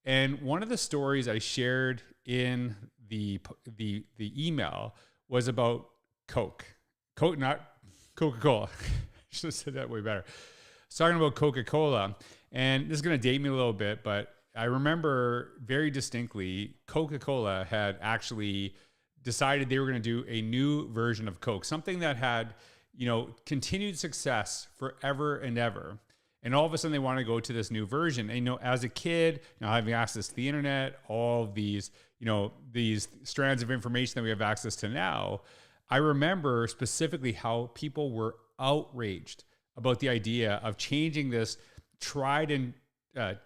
And one of the stories I shared in the email was about Coke, not Coca-Cola. I should have said that way better. I was talking about Coca-Cola, and this is going to date me a little bit, but I remember very distinctly Coca-Cola had actually decided they were going to do a new version of Coke, something that had, continued success forever and ever. And all of a sudden they want to go to this new version. And, as a kid, having access to the internet, all of these, these strands of information that we have access to now, I remember specifically how people were outraged about the idea of changing this tried and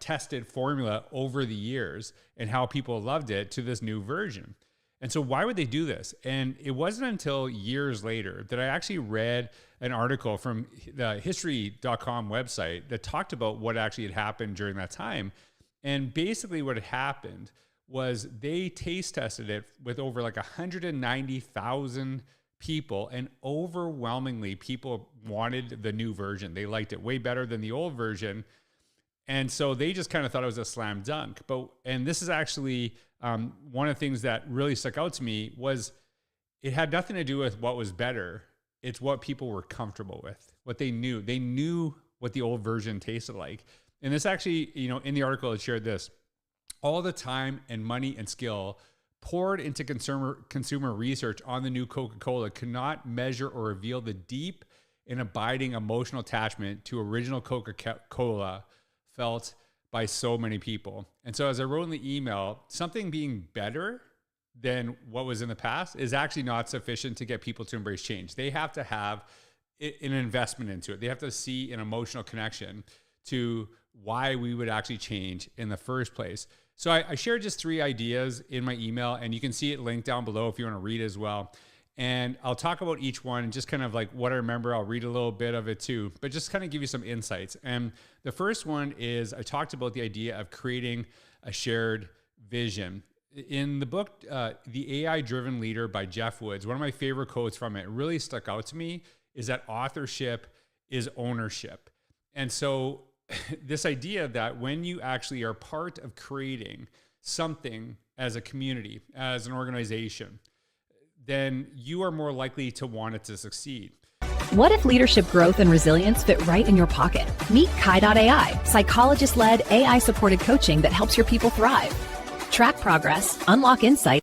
tested formula over the years and how people loved it to this new version. And so why would they do this? And it wasn't until years later that I actually read an article from the history.com website that talked about what actually had happened during that time. And basically what had happened was they taste tested it with over like 190,000 people, and overwhelmingly people wanted the new version. They liked it way better than the old version. And so they just kind of thought it was a slam dunk. And this is actually one of the things that really stuck out to me was it had nothing to do with what was better. It's what people were comfortable with, what they knew. They knew what the old version tasted like. And this actually, in the article it shared this, all the time and money and skill poured into consumer research on the new Coca-Cola could not measure or reveal the deep and abiding emotional attachment to original Coca-Cola felt by so many people. And so as I wrote in the email, something being better than what was in the past is actually not sufficient to get people to embrace change. They have to have an investment into it. They have to see an emotional connection to why we would actually change in the first place. So I shared just 3 ideas in my email, and you can see it linked down below if you want to read as well. And I'll talk about each one and just kind of like what I remember. I'll read a little bit of it too, but just kind of give you some insights. And the first one is I talked about the idea of creating a shared vision. In the book, The AI-Driven Leader by Jeff Woods, one of my favorite quotes from it really stuck out to me is that authorship is ownership. And so this idea that when you actually are part of creating something as a community, as an organization, then you are more likely to want it to succeed. What if leadership growth and resilience fit right in your pocket? Meet Kai.ai, psychologist-led AI-supported coaching that helps your people thrive. Track progress, unlock insight,